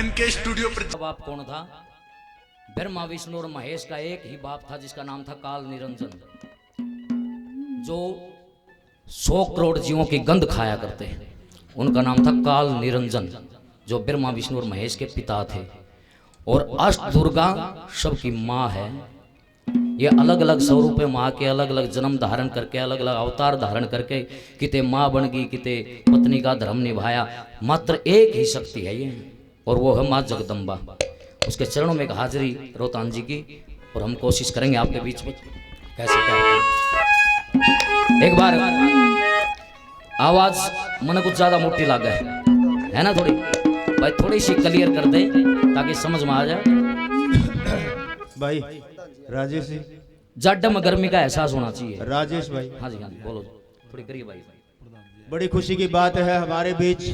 N K studio पर। बाप कौन था? ब्रह्मा विष्णु और महेश का एक ही बाप था जिसका नाम था काल निरंजन, जो 100 करोड़ जीवों की गंध खाया करते हैं। उनका नाम था काल निरंजन, जो ब्रह्मा विष्णु और महेश के पिता थे। और अष्ट दुर्गा सबकी माँ है। ये अलग अलग स्वरूप माँ के, अलग अलग जन्म धारण करके, अलग अलग अवतार धारण करके किते माँ बन गई, किते पत्नी का धर्म निभाया। मात्र एक ही शक्ति है ये, और वो है माँ जगदम्बा। उसके चरणों में एक हाजिरी रोहतान जी की, और हम कोशिश करेंगे आपके बीच में कैसे क्या होता। एक बार आवाज मन कुछ ज्यादा मोटी लग है ना, थोड़ी भाई थोड़ी सी क्लियर कर दे ताकि समझ में आ जाए। भाई राजेश जी, जाड्डा में गर्मी का एहसास होना चाहिए। राजेश भाई, हाँ जी बोलो, थोड़ी करिए भाई। बड़ी खुशी की बात है हमारे बीच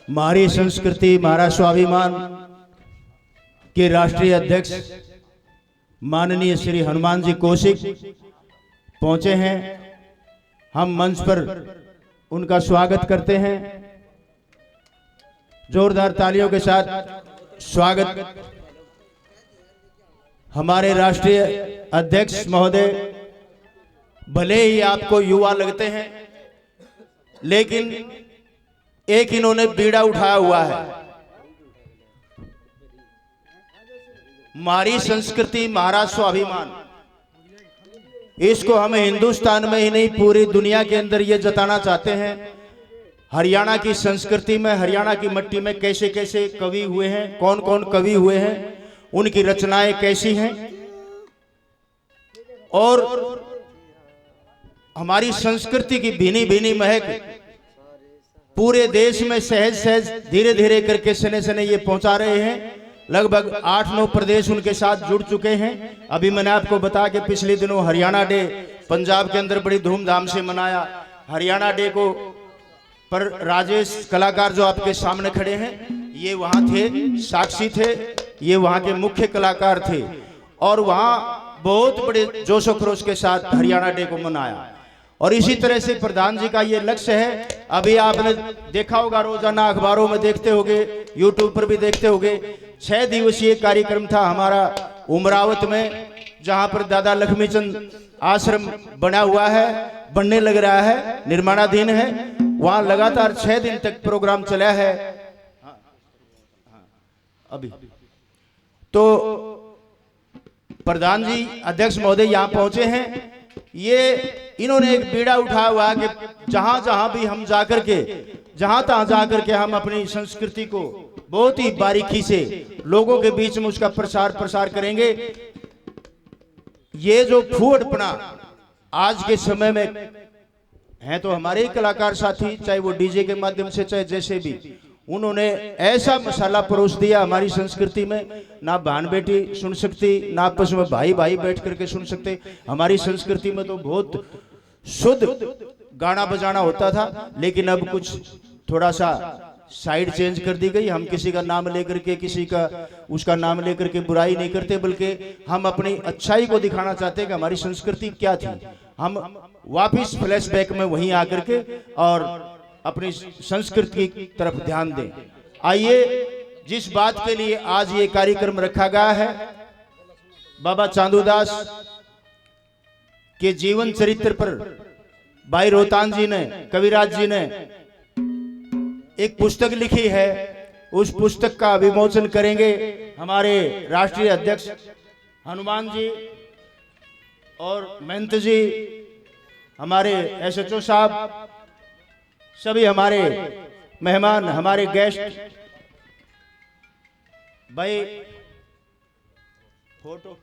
हमारी संस्कृति, हमारा स्वाभिमान के राष्ट्रीय अध्यक्ष माननीय श्री हनुमान जी कौशिक पहुंचे हैं। हम मंच पर उनका स्वागत करते हैं। जोरदार तालियों के साथ स्वागत। हमारे राष्ट्रीय अध्यक्ष महोदय भले ही आपको युवा लगते हैं, लेकिन एक इन्होंने बीड़ा उठाया हुआ है। हमारी संस्कृति, हमारा स्वाभिमान, इसको हम हिंदुस्तान में ही नहीं पूरी दुनिया के अंदर ये जताना चाहते हैं। हरियाणा की संस्कृति में, हरियाणा की मिट्टी में कैसे कैसे कवि हुए हैं, कौन कौन कवि हुए हैं, उनकी रचनाएं कैसी हैं, और हमारी संस्कृति की भीनी भीनी महक पूरे देश में सहज सहज धीरे धीरे करके सने सने ये पहुंचा रहे हैं। लगभग 8-9 प्रदेश उनके साथ जुड़ चुके हैं। अभी मैंने आपको बताया कि पिछले दिनों हरियाणा डे पंजाब के अंदर बड़ी धूमधाम से मनाया। हरियाणा डे को पर राजेश कलाकार जो आपके सामने खड़े हैं, ये वहां थे, साक्षी थे, ये वहां के मुख्य कलाकार थे, और वहां बहुत बड़े जोशो खरोश के साथ हरियाणा डे को मनाया। और इसी तरह से प्रधान जी का ये लक्ष्य है। अभी आपने देखा होगा, रोजाना अखबारों में देखते होंगे, यूट्यूब पर भी देखते होंगे, 6 दिवसीय कार्यक्रम था हमारा उमरावत में, जहां पर दादा लक्ष्मीचंद आश्रम बना हुआ है, बनने लग रहा है, निर्माणाधीन है। वहां लगातार 6 दिन तक प्रोग्राम चला है। अभी तो प्रधान जी, अध्यक्ष महोदय यहां पहुंचे हैं। ये इन्होंने एक बीड़ा उठाया हुआ है कि जहां जहां भी हम जाकर के, जहां तहां जाकर के हम अपनी संस्कृति को बहुत ही बारीकी से लोगों के बीच में उसका प्रसार करेंगे। ये जो फूहड़पना आज के समय में है, तो हमारे ही कलाकार साथी, चाहे वो डीजे के माध्यम से, चाहे जैसे भी, उन्होंने ऐसा मसाला परोस दिया हमारी संस्कृति में, ना बहन बेटी सुन सकती, ना आपस में भाई भाई बैठ करके सुन सकते। हमारी संस्कृति में तो बहुत शुद्ध गाना बजाना होता था, लेकिन अब कुछ थोड़ा सा साइड चेंज कर दी गई। हम किसी का नाम लेकर के, किसी का उसका नाम लेकर के बुराई नहीं करते, बल्कि हम अपनी अच्छाई को दिखाना चाहते हैं कि हमारी संस्कृति क्या थी। हम वापिस फ्लैशबैक में वहीं आकर के और अपनी संस्कृति की तरफ ध्यान दें। आइए, जिस बात के लिए आज ये कार्यक्रम रखा गया है, बाबा चांदूदास के जीवन चरित्र पर भाई रोहतान जी ने, कविराज जी ने एक पुस्तक लिखी है। उस पुस्तक का विमोचन करेंगे हमारे राष्ट्रीय अध्यक्ष हनुमान जी और महंत जी, हमारे SHO साहब, सभी हमारे मेहमान, हमारे गेस्ट। भाई फोटो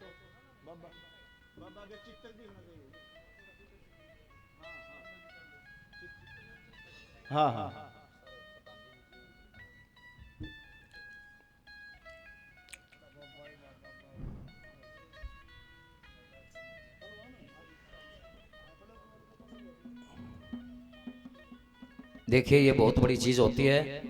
हाँ हाँ देखिए, ये बहुत बड़ी चीज होती है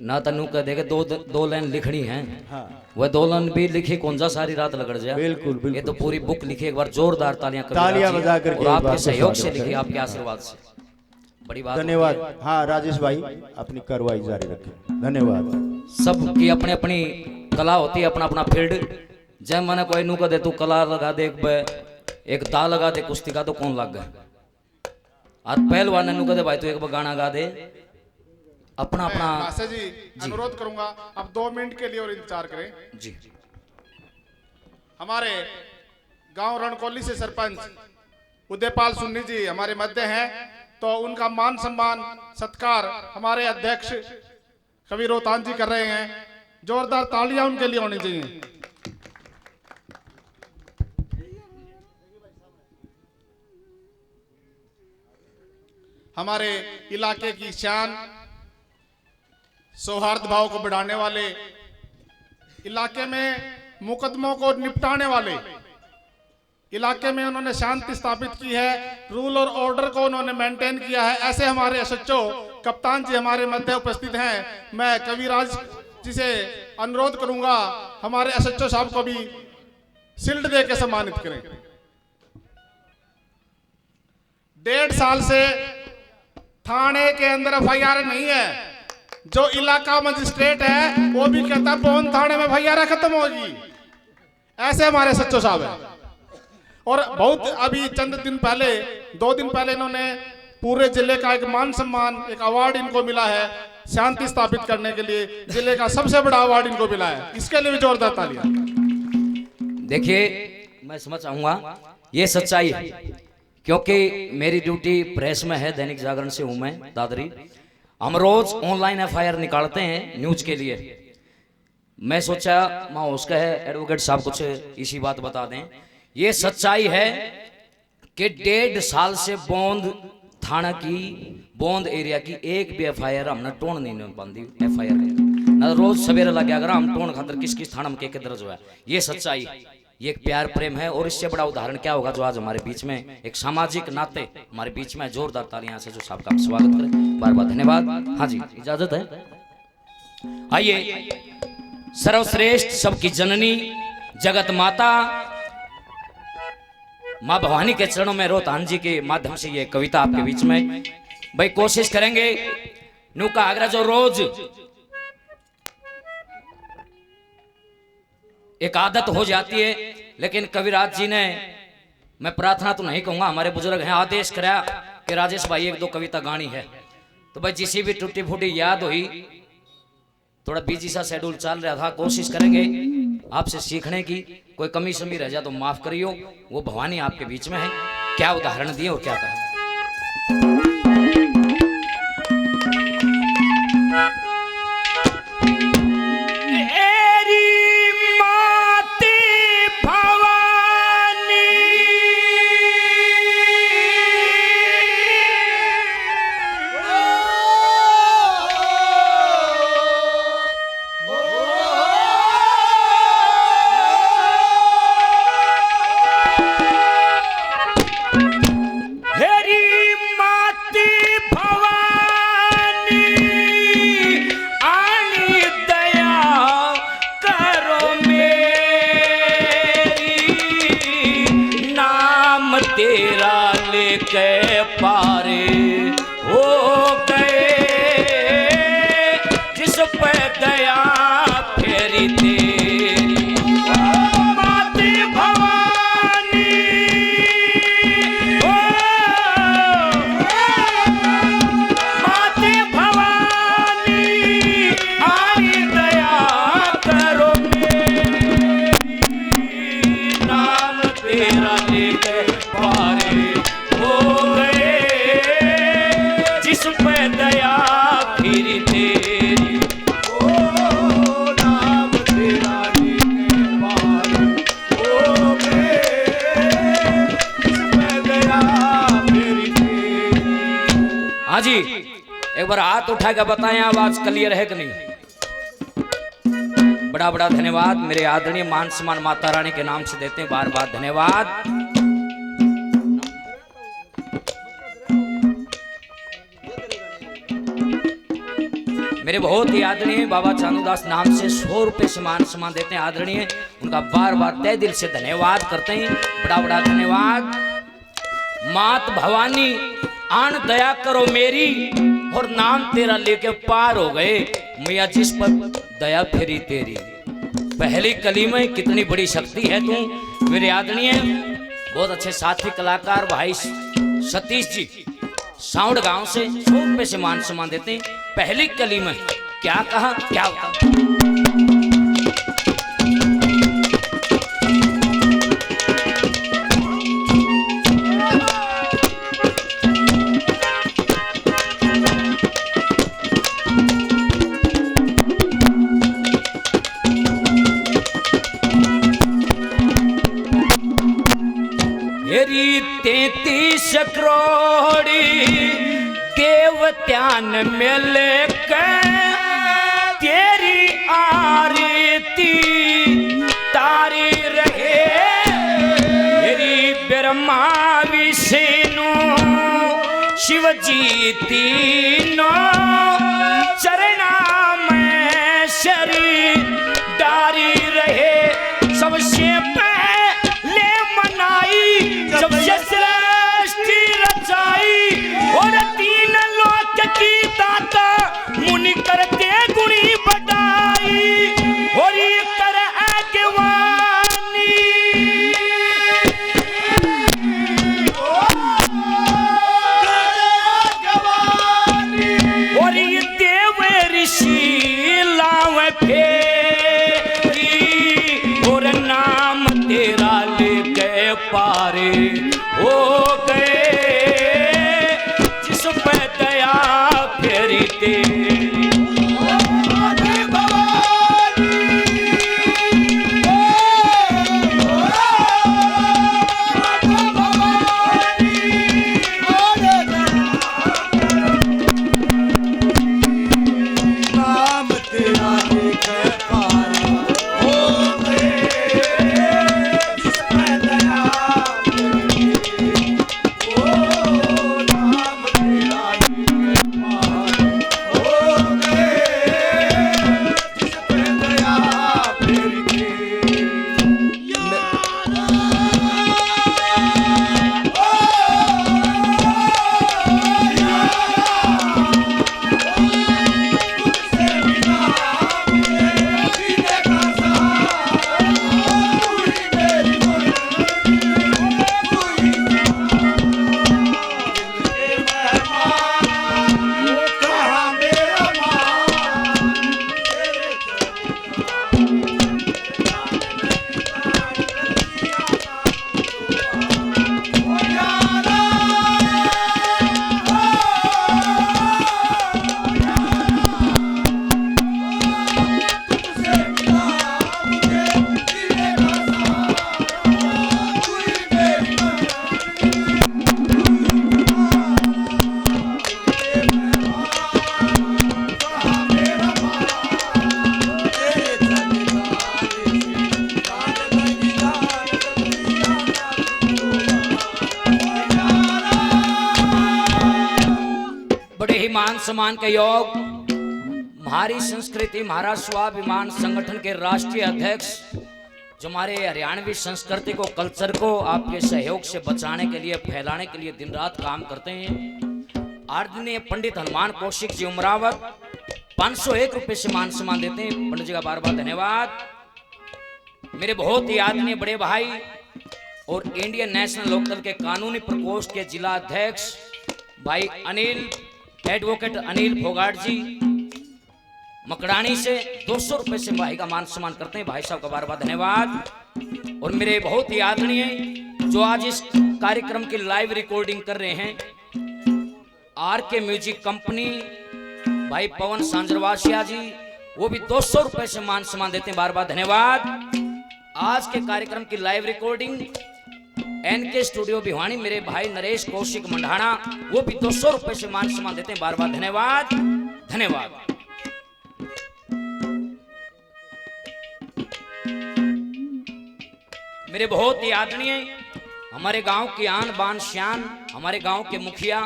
ना। तनु कह देगा दो लाइन लिखनी है, हाँ, वह 2 लाइन भी लिखी, कौन सा सारी रात लगड़ जाए। बिल्कुल बिल्कुल। ये तो पूरी बुक लिखी। एक बार जोरदार तालियां बजा करके, और आपके सहयोग से लिखी, आपके आशीर्वाद से। बड़ी बात। धन्यवाद। हाँ राजेश भाई, अपनी कार्रवाई जारी रखें। धन्यवाद। सबकी अपनी अपनी कला होती है, अपना अपना फील्ड। जय मैंने कोई नू दे तू कला लगा दे, एक दा लगा दे कुश्ती का, तो कौन लग गए। आज पहलवान ने नू दे भाई तू एक गाना गा दे, अपना अपना। मास्टर जी अनुरोध करूंगा अब 2 मिनट के लिए और इंतजार करें जी। हमारे गांव रणकोली से सरपंच उदयपाल सुन्नी जी हमारे मध्य हैं, तो उनका मान सम्मान सत्कार हमारे अध्यक्ष कवि रोहतान जी कर रहे हैं। जोरदार तालियां उनके लिए होनी चाहिए। हमारे इलाके की शान, सौहार्द भाव को बढ़ाने वाले, इलाके में मुकदमों को निपटाने वाले, इलाके में उन्होंने शांति स्थापित की है, रूल और ऑर्डर को उन्होंने मेंटेन किया है। ऐसे हमारे एसएचओ कप्तान जी हमारे मध्य उपस्थित हैं। मैं कविराज जी से अनुरोध करूंगा हमारे एसएचओ साहब को भी शील्ड दे के सम्मानित करें। 1.5 साल से थाने के अंदर एफआईआर नहीं है। जो इलाका मजिस्ट्रेट है वो भी कहता पौन थाने में एफआईआर खत्म होगी। ऐसे हमारे सच्चो साहब हैं। और बहुत अभी चंद दिन पहले, 2 दिन पहले इन्होंने पूरे जिले का एक मान सम्मान, एक अवार्ड इनको मिला है शांति स्थापित करने के लिए। जिले का सबसे बड़ा अवार्ड इनको मिला है, इसके लिए भी जोरदार तालियां। देखिए मैं समझ चाहूंगा ये सच्चाई है, क्योंकि मेरी ड्यूटी प्रेस में है, दैनिक जागरण से हूं मैं दादरी। हम रोज ऑनलाइन एफआईआर निकालते हैं न्यूज के लिए। मैं सोचा माँ उसका है एडवोकेट साहब कुछ इसी बात बता दें। ये सच्चाई है कि 1.5 साल से बोंद थाना की, बोंद एरिया की एक भी एफआईआर हमने टोन नहीं बांधी। एफआईआर ना रोज सवेरे लगे अगर हम टोन खातर किस किस थाना में के दर्ज हुआ है। ये सच्चाई, ये एक प्यार प्रेम है। और इससे बड़ा उदाहरण क्या होगा जो आज हमारे बीच में एक सामाजिक नाते हमारे बीच में। जोरदार तालियां से जो साहब का स्वागत करें, बार बार धन्यवाद। हाँ जी इजाजत है। आइए, सर्वश्रेष्ठ सबकी जननी जगत माता माँ भवानी के चरणों में रोहतान जी के माध्यम से ये कविता आपके बीच में भाई कोशिश करेंगे। नू का आगरा जो रोज एक आदत हो जाती है, लेकिन कविराज जी ने, मैं प्रार्थना तो नहीं कहूंगा, हमारे बुजुर्ग हैं, आदेश कराया कि राजेश भाई 1-2 कविता गानी है। तो भाई जिसी भी टूटी फूटी याद हुई, थोड़ा बिजी सा शेड्यूल चल रहा था, कोशिश करेंगे आपसे सीखने की। कोई कमी शमी रह जाए तो माफ करियो। वो भवानी आपके बीच में है, क्या उदाहरण दिए और क्या कहा। तेरा लेके पारे हो गए, जिस पे दया फेरी तेरी माते भवानी। ओ माते भवानी आई दया करो मेरी, नाम तेरा लेके पारे हो गए, जिस पे दया फिर तेरी। ओ नाम तेरा लेके पारे हो गए, जिस पे दया फिर तेरी। हाँ जी, एक बार हाथ उठा के बताएं आवाज क्लियर है कि नहीं। बड़ा बड़ा धन्यवाद मेरे आदरणीय मान सम्मान माता रानी के नाम से देते हैं, बार बार धन्यवाद। मेरे बहुत ही आदरणीय बाबा चांदूदास नाम से 100 रुपए से मान सम्मान देते हैं आदरणीय, उनका बार बार तहे दिल से धन्यवाद करते हैं। बड़ा बड़ा धन्यवाद। मात भवानी आन दया करो मेरी, और नाम तेरा लेके पार हो गए, मैया जिस पर दया फेरी तेरी। पहली कली में कितनी बड़ी शक्ति है तू मेरे आदरणीय बहुत अच्छे साथी कलाकार भाई सतीश जी साउंड गांव से 100 रुपए से मान सम्मान देते हैं। पहली कली में क्या कहा क्या होता। मेरी 33 करोड़ी देवत्यान मिल तेरी आरती तारी रहे। मेरी ब्रह्मा विष्णु शिव जी तीनों चरणा में शरीर डारी रहे। सबसे पहले मनाई सबसे सृष्टि रचाई और 3 लोक की दाता मुनि करते गुणी बढ़ाई और ये कर आगवानी और ये देव ऋषि लाव फेरी और नाम तेरा ले गए पारे हो गए जिस पे दया फेरी तेरी। मान सम्मान के योग हमारी संस्कृति हमारा स्वाभिमान संगठन के राष्ट्रीय अध्यक्ष जो हमारे हरियाणवी संस्कृति को कल्चर को आपके सहयोग से बचाने के लिए फैलाने के लिए दिन रात काम करते हैं। आदरणीय पंडित हनुमान कौशिक जी उमरावत 501 रुपए से मान सम्मान देते हैं। पंडित जी का बार बार धन्यवाद। मेरे बहुत ही आदरणीय बड़े भाई और इंडियन नेशनल लोकदल के कानूनी प्रकोष्ठ के जिला अध्यक्ष भाई अनिल एडवोकेट अनिल फोगाट जी मकड़ानी से 200 रुपए से भाई का मान सम्मान करते हैं। भाई साहब का बार बार धन्यवाद। और मेरे बहुत ही आदरणीय जो आज इस कार्यक्रम की लाइव रिकॉर्डिंग कर रहे हैं आरके म्यूजिक कंपनी भाई पवन सांजरवासिया जी वो भी 200 रुपए से मान सम्मान देते हैं। बार बार धन्यवाद। आज के कार्यक्रम की live recording NK studio Bhiwani मेरे भाई नरेश कौशिक मंडाना वो भी 200 रुपए से मान सम्मान देते हैं। बार बार धन्यवाद धन्यवाद। मेरे बहुत ही आदरणीय हमारे गांव की आन बान शान हमारे गांव के मुखिया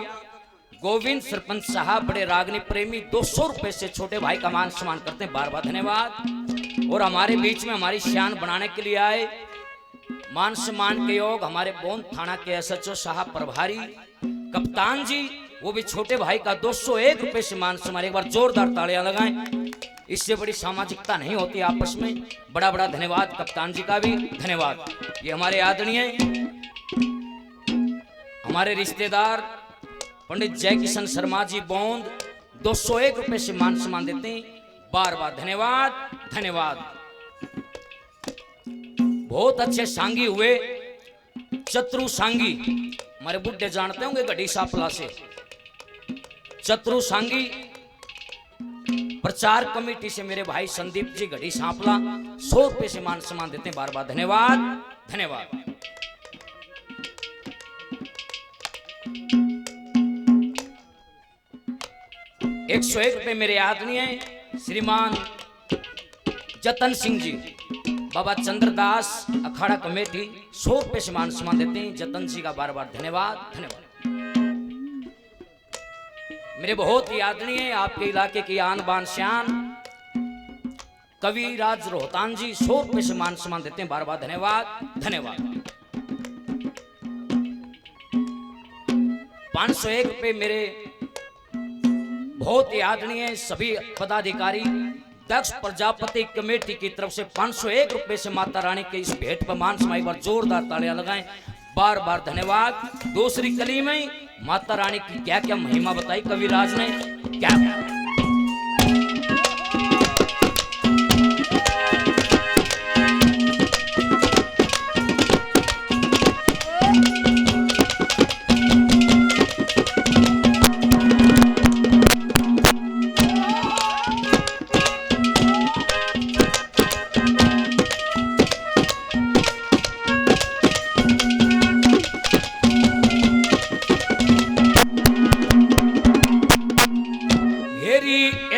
गोविंद सरपंच साहब बड़े रागनी प्रेमी 200 रुपए से छोटे भाई का मान सम्मान करते हैं। बार बार धन्यवाद। और हमारे बीच में हमारी शान बनाने के लिए आए मान सम्मान के योग हमारे बोन थाना के एसएचओ साहब प्रभारी कप्तान जी वो भी छोटे भाई का 201 रुपए से मान सम्मान। एक बार जोरदार तालियां लगाएं। इससे बड़ी सामाजिकता नहीं होती आपस में। बड़ा बड़ा धन्यवाद कप्तान जी का भी धन्यवाद। ये हमारे आदरणीय हमारे रिश्तेदार पंडित जय किशन शर्मा जी बोंद 201 रुपए से मान सम्मान देते हैं। बार बार धन्यवाद धन्यवाद। बहुत अच्छे सांगी हुए चतुरु सांगी, हमारे बुड्ढे जानते होंगे गढ़ी सापला से। चतुरु सांगी प्रचार कमेटी से मेरे भाई संदीप जी गढ़ी सांपला 100 रुपए से मान सम्मान देते हैं। बार बार धन्यवाद धन्यवाद। एक 101 रुपए मेरे आदरणीय श्रीमान जतन सिंह जी, बाबा चंद्रदास अखाड़ा कमेटी 100 रुपए से मान सम्मान देते हैं। जतन जी का बार बार धन्यवाद धन्यवाद। मेरे बहुत ही आदरणीय आपके इलाके की आन बान शान कविराज रोहतान जी 100 रुपए से मान सम्मान देते हैं। बार बार धन्यवाद धन्यवाद। 501 रुपए मेरे बहुत ही आदरणीय सभी पदाधिकारी दक्ष प्रजापति कमेटी की तरफ से 501 रुपए से माता रानी के इस भेंट पर मान समाई पर जोरदार तालियां लगाएं। बार बार धन्यवाद। दूसरी कली में माता रानी की क्या क्या महिमा बताई कविराज ने, क्या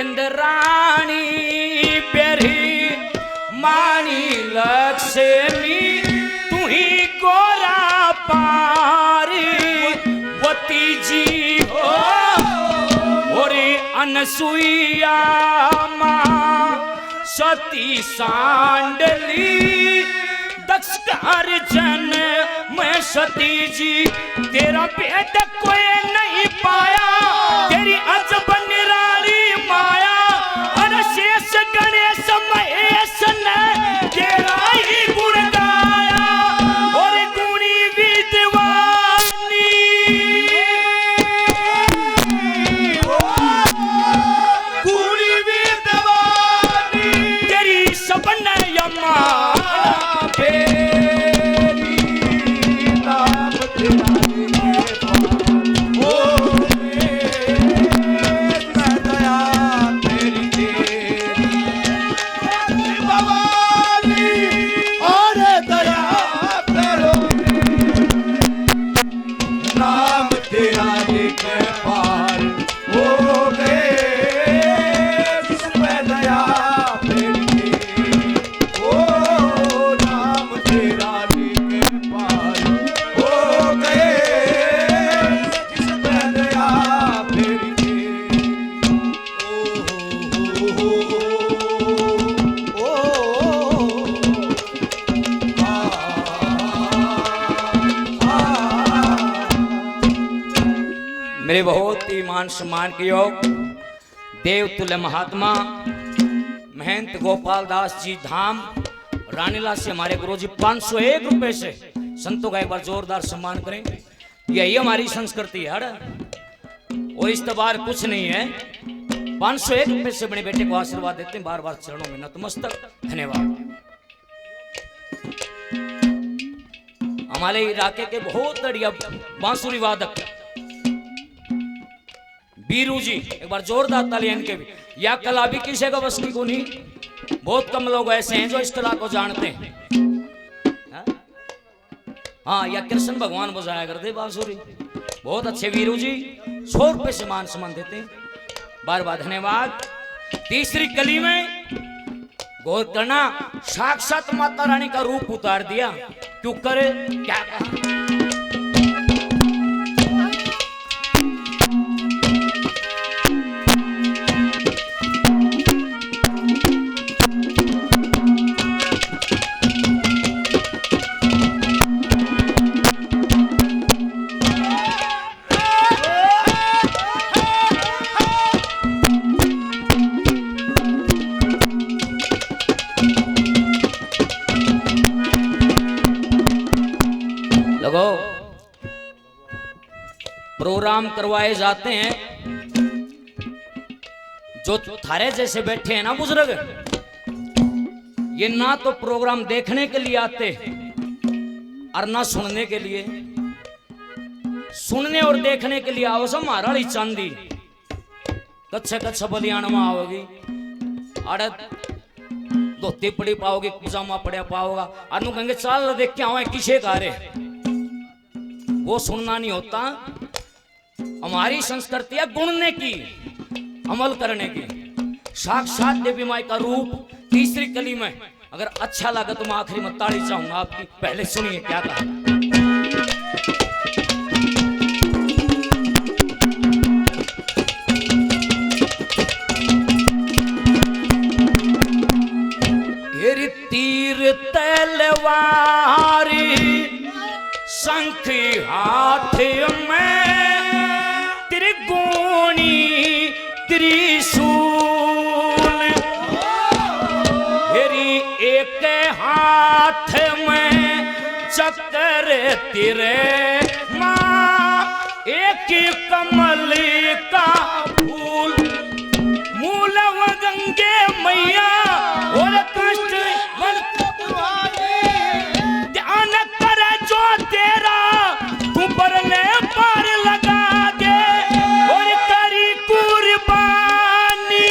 इंद्राणी प्यारी मानी लक्ष्मी तू ही गोरा पारी वती जी हो और अनसुईया माँ सती सांडली दक्षकार जन मैं सती जी तेरा बेटा कोई नहीं पाया तेरी अजब निराली माया और शेष गणेश महेश ने तेरा ही गुण गाया और गुणी विद्वानी गुणी विद्वानी तेरी सबन यमा मेरे बहुत ही मान सम्मान के योग देवतुल्य महात्मा महंत गोपाल दास जी धाम रानीला से हमारे गुरुजी 501 रुपए से संतों का एक बार जोरदार सम्मान करें। यही हमारी संस्कृति है और इस बार कुछ नहीं है। 501 रुपए से बड़े बेटे को आशीर्वाद देते हैं। बार बार चरणों में नतमस्तक धन्यवाद। हमारे इलाके के बहुत बढ़िया बांसुरी वादक बीरू जी, एक बार जोरदार तालियां इनके भी। या कला भी किसी का बस की को नहीं, बहुत कम लोग ऐसे हैं जो इस कला को जानते हैं। हाँ, या कृष्ण भगवान बजाया करते बांसुरी, बहुत अच्छे बीरू जी 100 रुपए से मान सम्मान देते हैं। बार बार धन्यवाद। तीसरी कली में गौर करना, साक्षात माता रानी का रूप उतार दिया। क्यों करे, क्या कहा? प्रोग्राम करवाए जाते हैं, जो थारे जैसे बैठे हैं ना बुजुर्ग, ये ना तो प्रोग्राम देखने के लिए आते और ना सुनने के लिए। सुनने और देखने के लिए आओ सब माराड़ी चांदी कच्छ कच्छ बलियान में आओगी, अरे धोती पड़ी पाओगी, पजामा पड़ा पाओगा, अनु कहेंगे चल देख के आओ किसे का रे। वो सुनना नहीं होता। हमारी संस्कृति है गुणने की, अमल करने की। साक्षात देवी माई का रूप तीसरी कली में। अगर अच्छा लगा तो मैं आखिरी में ताड़ी चाहूंगा आपकी। पहले सुनिए क्या कहा। तीर तलवारी शंख हाथ में, त्रिगुणी त्रिशूल, मेरी एक हाथ में चक्र तिरे माँ, एक कमल का फूल, मूल गंगे मैया और कष्ट ध्यान कर जो तेरा तू परने पार लगा दे और करी कुर्बानी,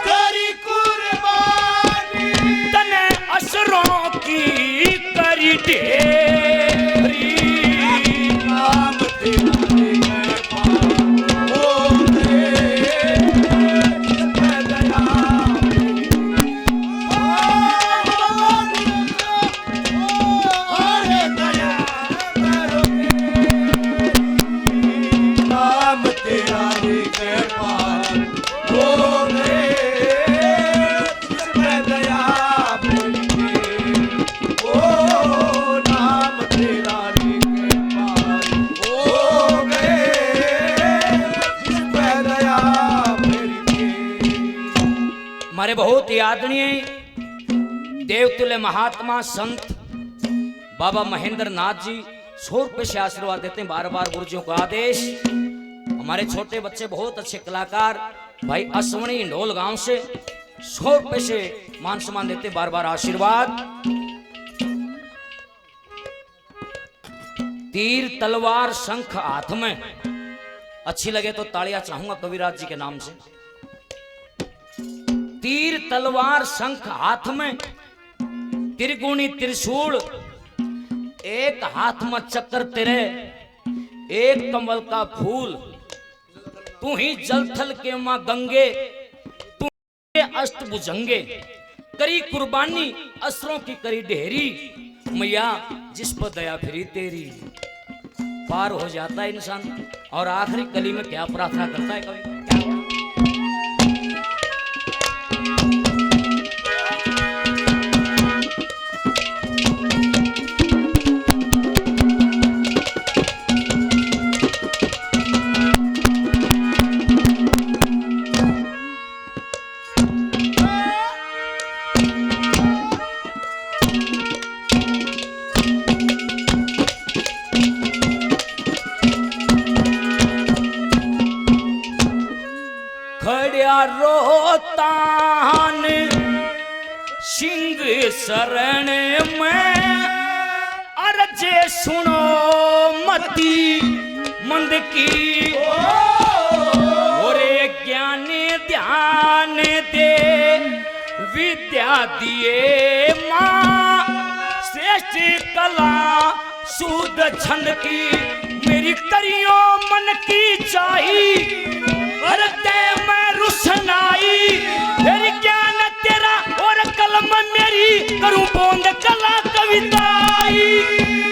करी कुर्बानी, तने असरों की करी ढेरी, नाम तेरा हमारे बहुत ही आदरणीय देवतुल्य महात्मा संत बाबा महेंद्र नाथ जी 100 रुपये से आशीर्वाद देते हैं बार बार गुरुजियों का आदेश। हमारे छोटे बच्चे बहुत अच्छे कलाकार भाई अश्वनी इंडोल गांव से 100 रुपये से मान सम्मान देते हैं बार बार आशीर्वाद। तीर तलवार शंख हाथ में, अच्छी लगे तो तालियां चाहूंगा कविराज जी के नाम से। तीर तलवार शंख हाथ में, त्रिगुणी त्रिशूल, एक हाथ में चक्र तेरे, एक कमल का फूल, तू ही जल थल के मां गंगे, तू अष्टभुजंगे, करी कुर्बानी असरों की करी ढेरी, मैया जिस पर दया फिरी तेरी। पार हो जाता है इंसान। और आखिरी कली में क्या प्रार्थना करता है कवि, रोतान सिंह शरण में, अरजे सुनो मती मंद की, और ज्ञान ध्यान दे विद्या दिए माँ, श्रेष्ठ कला शुद्ध छंद की, मेरी करियो मन की चाही, अरते मैं रुसनाई, तेरी ज्ञान तेरा और कलम मेरी, करूं बोंद कला कविताई,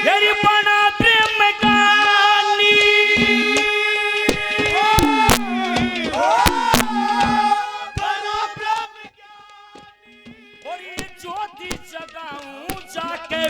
तेरी बना प्रेम गानी, और ये ज्योति जगाऊं जाके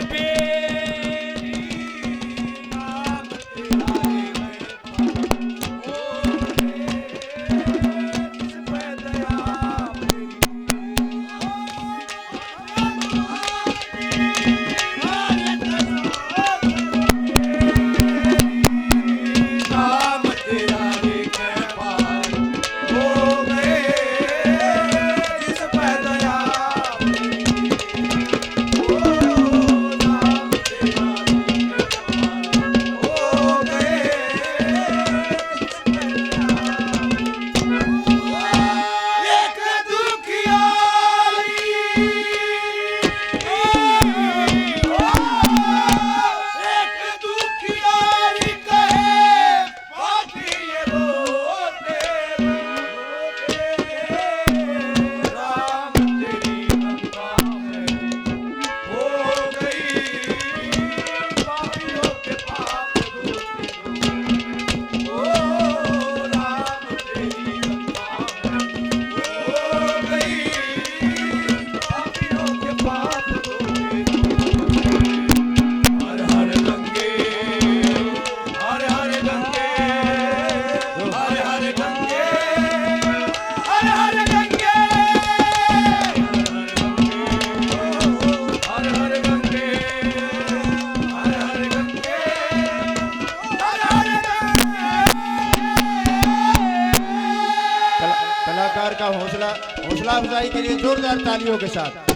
हौसला अफजाई के लिए जोरदार तालियों के साथ।